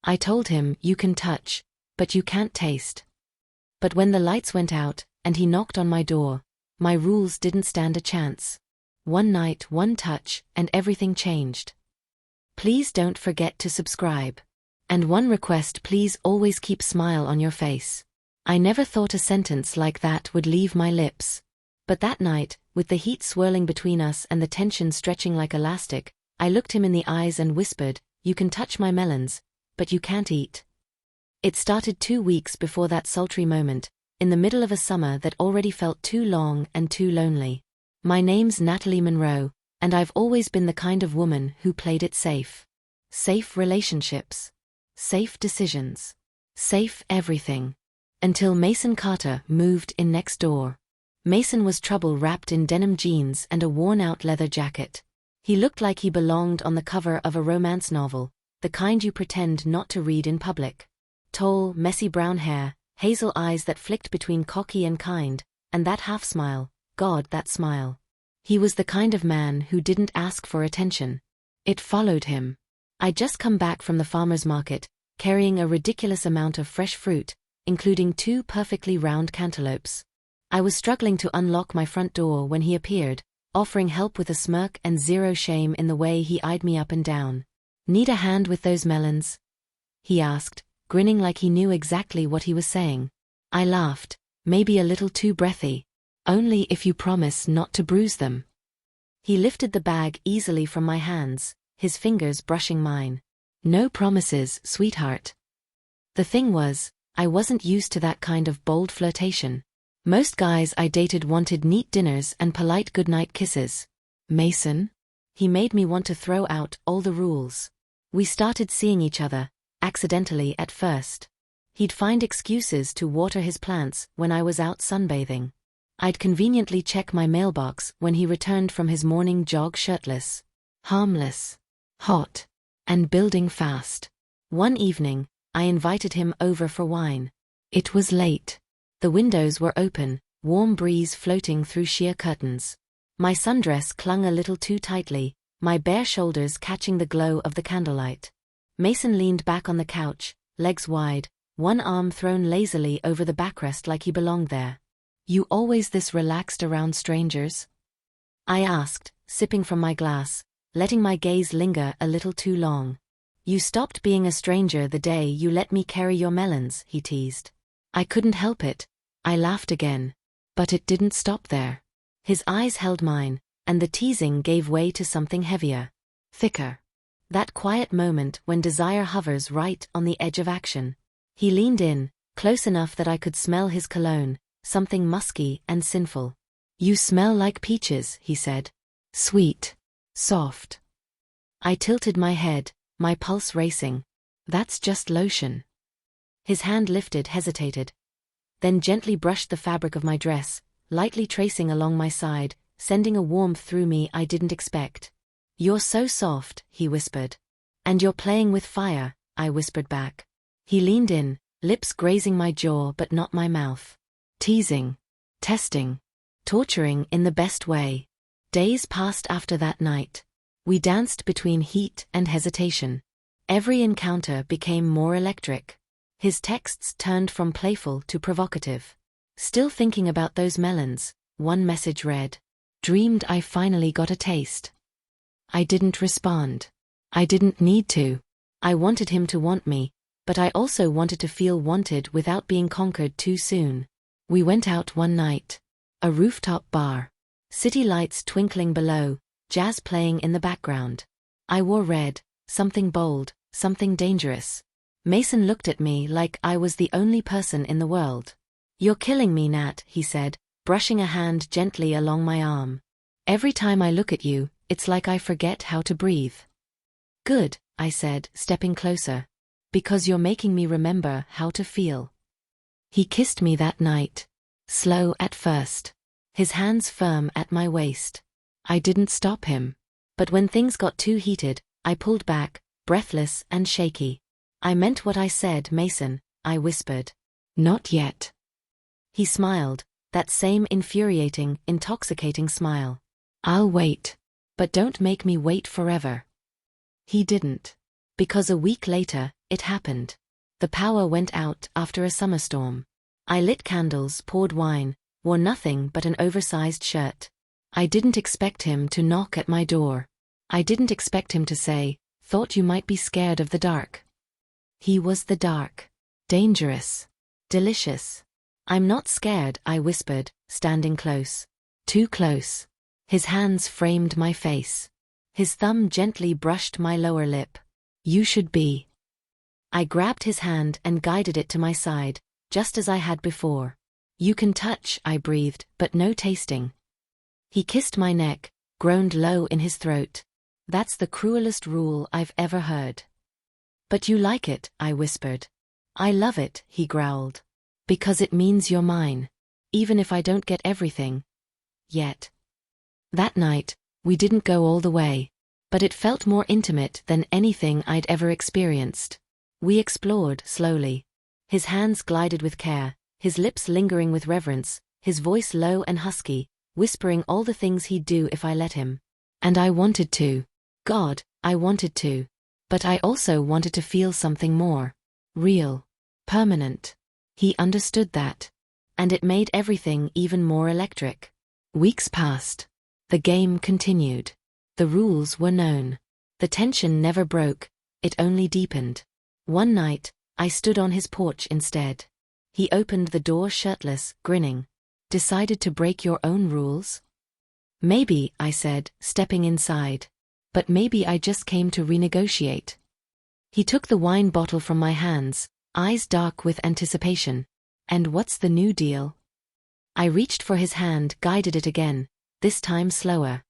I told him, you can touch, but you can't taste. But when the lights went out, and he knocked on my door, my rules didn't stand a chance. One night, one touch, and everything changed. Please don't forget to subscribe. And one request, please always keep smile on your face. I never thought a sentence like that would leave my lips. But that night, with the heat swirling between us and the tension stretching like elastic, I looked him in the eyes and whispered, you can touch my melons, but you can't eat. It started 2 weeks before that sultry moment, in the middle of a summer that already felt too long and too lonely. My name's Natalie Monroe, and I've always been the kind of woman who played it safe. Safe relationships. Safe decisions. Safe everything. Until Mason Carter moved in next door. Mason was trouble wrapped in denim jeans and a worn-out leather jacket. He looked like he belonged on the cover of a romance novel, the kind you pretend not to read in public. Tall, messy brown hair, hazel eyes that flicked between cocky and kind, and that half-smile, God, that smile. He was the kind of man who didn't ask for attention. It followed him. I'd just come back from the farmer's market, carrying a ridiculous amount of fresh fruit, including 2 perfectly round cantaloupes. I was struggling to unlock my front door when he appeared, offering help with a smirk and zero shame in the way he eyed me up and down. Need a hand with those melons? He asked, grinning like he knew exactly what he was saying. I laughed, maybe a little too breathy. Only if you promise not to bruise them. He lifted the bag easily from my hands, his fingers brushing mine. No promises, sweetheart. The thing was, I wasn't used to that kind of bold flirtation. Most guys I dated wanted neat dinners and polite goodnight kisses. Mason? He made me want to throw out all the rules. We started seeing each other, accidentally at first. He'd find excuses to water his plants when I was out sunbathing. I'd conveniently check my mailbox when he returned from his morning jog shirtless. Harmless. Hot. And building fast. One evening, I invited him over for wine. It was late. The windows were open, warm breeze floating through sheer curtains. My sundress clung a little too tightly, my bare shoulders catching the glow of the candlelight. Mason leaned back on the couch, legs wide, one arm thrown lazily over the backrest like he belonged there. You always this relaxed around strangers? I asked, sipping from my glass, letting my gaze linger a little too long. You stopped being a stranger the day you let me carry your melons, he teased. I couldn't help it. I laughed again. But it didn't stop there. His eyes held mine, and the teasing gave way to something heavier. Thicker. That quiet moment when desire hovers right on the edge of action. He leaned in, close enough that I could smell his cologne, something musky and sinful. You smell like peaches, he said. Sweet. Soft. I tilted my head, my pulse racing. That's just lotion. His hand lifted, hesitated. Then gently brushed the fabric of my dress, lightly tracing along my side, sending a warmth through me I didn't expect. You're so soft, he whispered. And you're playing with fire, I whispered back. He leaned in, lips grazing my jaw but not my mouth. Teasing. Testing. Torturing in the best way. Days passed after that night. We danced between heat and hesitation. Every encounter became more electric. His texts turned from playful to provocative. Still thinking about those melons, one message read. Dreamed I finally got a taste. I didn't respond. I didn't need to. I wanted him to want me, but I also wanted to feel wanted without being conquered too soon. We went out one night. A rooftop bar. City lights twinkling below, jazz playing in the background. I wore red, something bold, something dangerous. Mason looked at me like I was the only person in the world. You're killing me, Nat, he said, brushing a hand gently along my arm. Every time I look at you, it's like I forget how to breathe. Good, I said, stepping closer. Because you're making me remember how to feel. He kissed me that night. Slow at first. His hands firm at my waist. I didn't stop him. But when things got too heated, I pulled back, breathless and shaky. I meant what I said, Mason, I whispered. Not yet. He smiled, that same infuriating, intoxicating smile. I'll wait. But don't make me wait forever. He didn't. Because a week later, it happened. The power went out after a summer storm. I lit candles, poured wine, wore nothing but an oversized shirt. I didn't expect him to knock at my door. I didn't expect him to say, "Thought you might be scared of the dark." He was the dark. Dangerous. Delicious. "I'm not scared," I whispered, standing close. Too close. His hands framed my face. His thumb gently brushed my lower lip. "You should be." I grabbed his hand and guided it to my side, just as I had before. "You can touch," I breathed, "but no tasting." He kissed my neck, groaned low in his throat. "That's the cruelest rule I've ever heard." "But you like it," I whispered. "I love it," he growled. "Because it means you're mine. Even if I don't get everything. Yet." That night, we didn't go all the way. But it felt more intimate than anything I'd ever experienced. We explored slowly. His hands glided with care, his lips lingering with reverence, his voice low and husky, whispering all the things he'd do if I let him. And I wanted to. God, I wanted to. But I also wanted to feel something more. Real. Permanent. He understood that. And it made everything even more electric. Weeks passed. The game continued. The rules were known. The tension never broke, it only deepened. One night, I stood on his porch instead. He opened the door shirtless, grinning. "Decided to break your own rules?" "Maybe," I said, stepping inside. "But maybe I just came to renegotiate." He took the wine bottle from my hands, eyes dark with anticipation. "And what's the new deal?" I reached for his hand, guided it again, this time slower.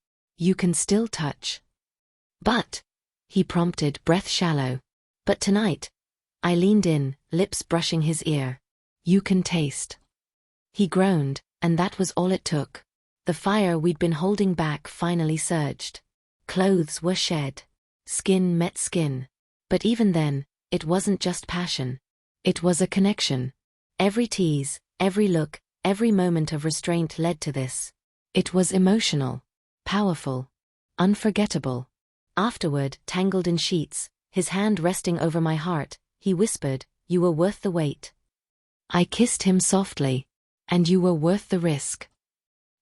"You can still touch." "But," he prompted, breath shallow. "But tonight." I leaned in, lips brushing his ear. "You can taste." He groaned, and that was all it took. The fire we'd been holding back finally surged. Clothes were shed. Skin met skin. But even then, it wasn't just passion. It was a connection. Every tease, every look, every moment of restraint led to this. It was emotional. Powerful. Unforgettable. Afterward, tangled in sheets, his hand resting over my heart, he whispered, "You were worth the wait." I kissed him softly. "And you were worth the risk."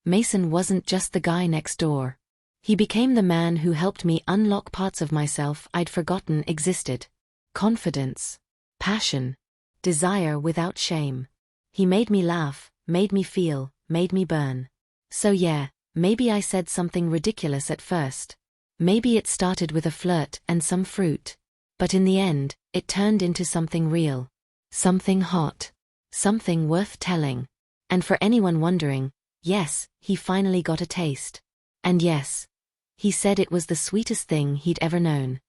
Mason wasn't just the guy next door. He became the man who helped me unlock parts of myself I'd forgotten existed. Confidence. Passion. Desire without shame. He made me laugh, made me feel, made me burn. So yeah, maybe I said something ridiculous at first. Maybe it started with a flirt and some fruit. But in the end, it turned into something real. Something hot. Something worth telling. And for anyone wondering, yes, he finally got a taste. And yes, he said it was the sweetest thing he'd ever known.